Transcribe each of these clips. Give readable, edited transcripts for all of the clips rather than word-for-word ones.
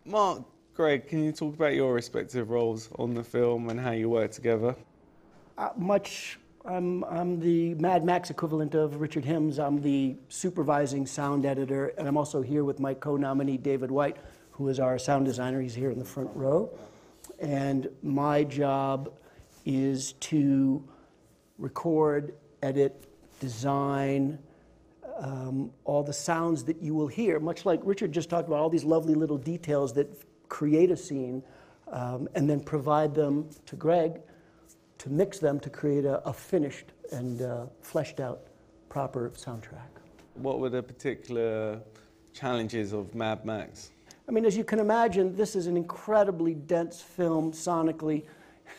Mark, Greg, can you talk about your respective roles on the film and how you work together? I'm the Mad Max equivalent of Richard Hims. I'm the supervising sound editor, and I'm also here with my co-nominee, David White, who is our sound designer. He's here in the front row. And my job is to record, edit, design, all the sounds that you will hear, much like Richard just talked about, all these lovely little details that create a scene, and then provide them to Greg to mix them to create a finished and fleshed out proper soundtrack. What were the particular challenges of Mad Max? I mean, as you can imagine, this is an incredibly dense film sonically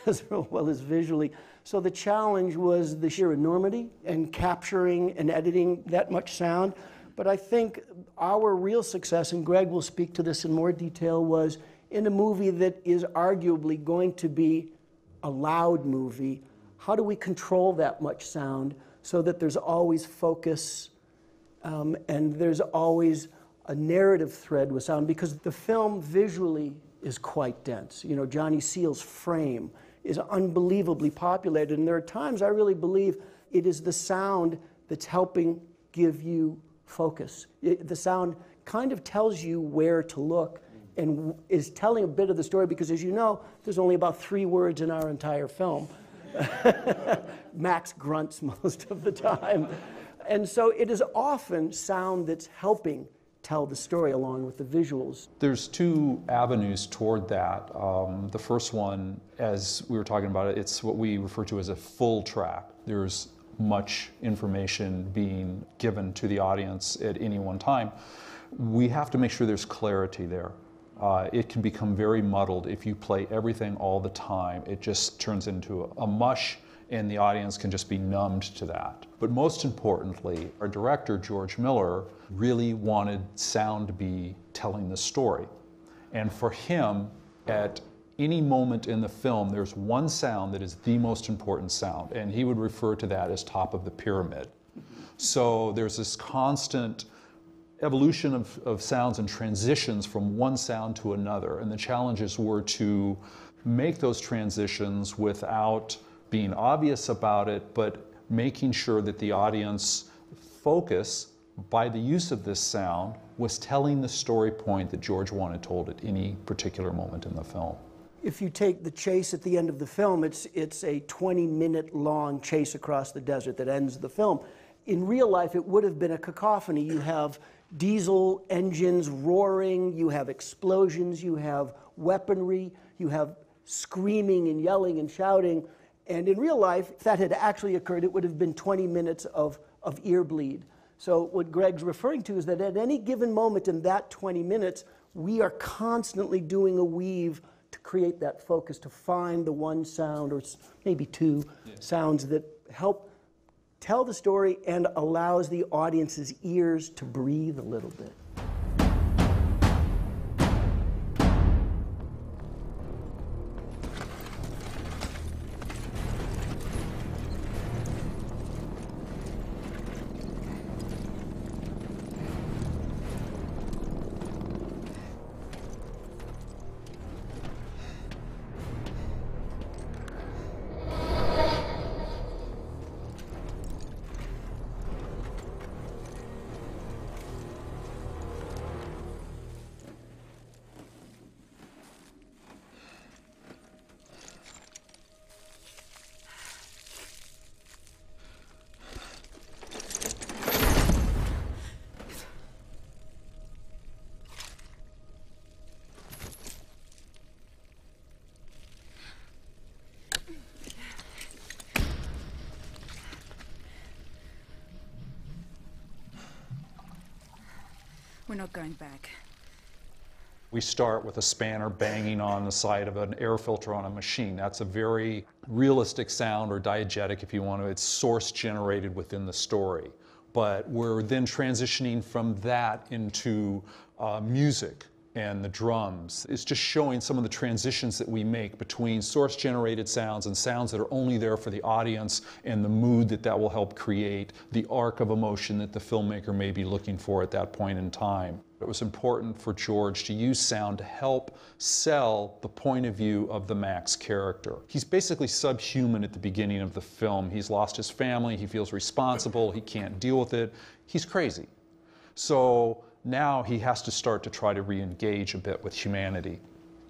as well as visually. So the challenge was the sheer enormity and capturing and editing that much sound. But I think our real success, and Greg will speak to this in more detail, was in a movie that is arguably going to be a loud movie, how do we control that much sound so that there's always focus and there's always a narrative thread with sound, because the film visually is quite dense. You know, Johnny Seale's frame is unbelievably populated, and there are times I really believe it is the sound that's helping give you focus. The sound kind of tells you where to look and is telling a bit of the story, because as you know, there's only about 3 words in our entire film. Max grunts most of the time. And so it is often sound that's helping tell the story along with the visuals. There's 2 avenues toward that. The first one, as we were talking about it, it's what we refer to as a full track. There's much information being given to the audience at any one time. We have to make sure there's clarity there. It can become very muddled if you play everything all the time. It just turns into a mush, and the audience can just be numbed to that. But most importantly, our director, George Miller, really wanted sound to be telling the story. And for him, at any moment in the film, there's one sound that is the most important sound, and he would refer to that as top of the pyramid. So there's this constant evolution of sounds and transitions from one sound to another, and the challenges were to make those transitions without being obvious about it, but making sure that the audience focus by the use of this sound was telling the story point that George wanted told at any particular moment in the film. If you take the chase at the end of the film, it's a 20-minute long chase across the desert that ends the film. In real life, it would have been a cacophony. You have diesel engines roaring, you have explosions, you have weaponry, you have screaming and yelling and shouting. And in real life, if that had actually occurred, it would have been 20 minutes of ear bleed. So what Greg's referring to is that at any given moment in that 20 minutes, we are constantly doing a weave to create that focus, to find the one sound, or maybe 2 sounds that help tell the story and allows the audience's ears to breathe a little bit. We're not going back. We start with a spanner banging on the side of an air filter on a machine. That's a very realistic sound, or diegetic if you want to. It's source generated within the story. But we're then transitioning from that into music. and the drums. It's just showing some of the transitions that we make between source-generated sounds and sounds that are only there for the audience and the mood that that will help create, the arc of emotion that the filmmaker may be looking for at that point in time. It was important for George to use sound to help sell the point of view of the Max character. He's basically subhuman at the beginning of the film. He's lost his family, he feels responsible, he can't deal with it. He's crazy. So now he has to start to try to re-engage a bit with humanity.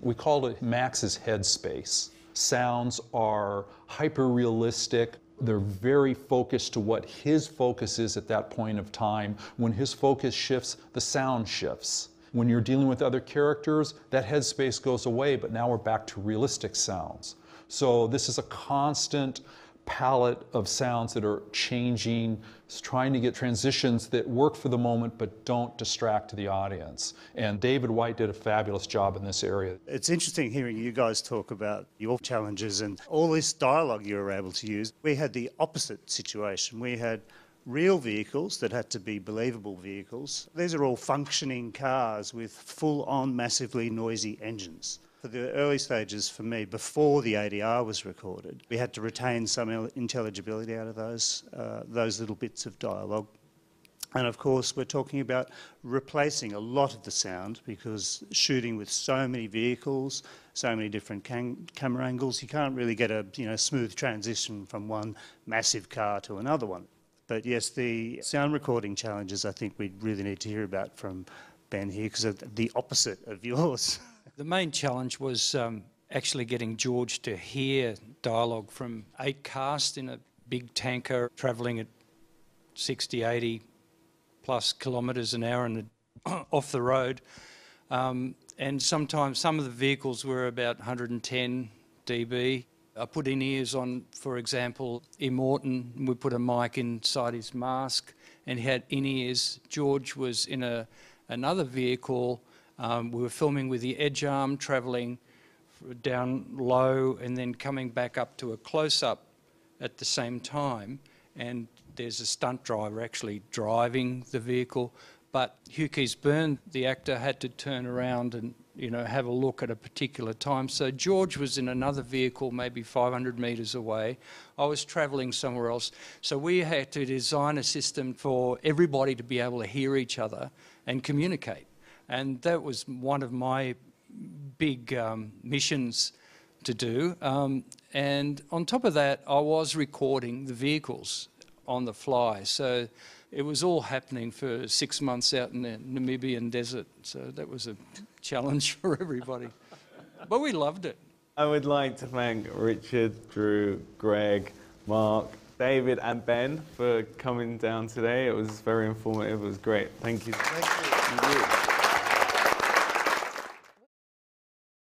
We called it Max's headspace. Sounds are hyper-realistic. They're very focused to what his focus is at that point of time. When his focus shifts, the sound shifts. When you're dealing with other characters, that headspace goes away, but now we're back to realistic sounds. So this is a constant palette of sounds that are changing, trying to get transitions that work for the moment but don't distract the audience. And David White did a fabulous job in this area. It's interesting hearing you guys talk about your challenges and all this dialogue you were able to use. We had the opposite situation. We had real vehicles that had to be believable vehicles. These are all functioning cars with full-on massively noisy engines. For the early stages for me, before the ADR was recorded, we had to retain some intelligibility out of those little bits of dialogue. And of course, we're talking about replacing a lot of the sound because shooting with so many vehicles, so many different camera angles, you can't really get a smooth transition from one massive car to another one. But yes, the sound recording challenges I think we really need to hear about from Ben here because of the opposite of yours. The main challenge was actually getting George to hear dialogue from 8 cast in a big tanker travelling at 60, 80 plus kilometres an hour and off the road. And sometimes some of the vehicles were about 110 dB. I put in-ears on, for example, Immortan. We put a mic inside his mask and he had in-ears. George was in another vehicle. We were filming with the edge arm, travelling down low and then coming back up to a close-up at the same time. And there's a stunt driver actually driving the vehicle. But Hugh Keays-Byrne, the actor, had to turn around and have a look at a particular time. So George was in another vehicle, maybe 500 metres away. I was travelling somewhere else. So we had to design a system for everybody to be able to hear each other and communicate. And that was one of my big missions to do. And on top of that, I was recording the vehicles on the fly. So it was all happening for 6 months out in the Namibian desert. So that was a challenge for everybody. But we loved it. I would like to thank Richard, Drew, Greg, Mark, David and Ben for coming down today. It was very informative. It was great. Thank you. Thank you. Thank you.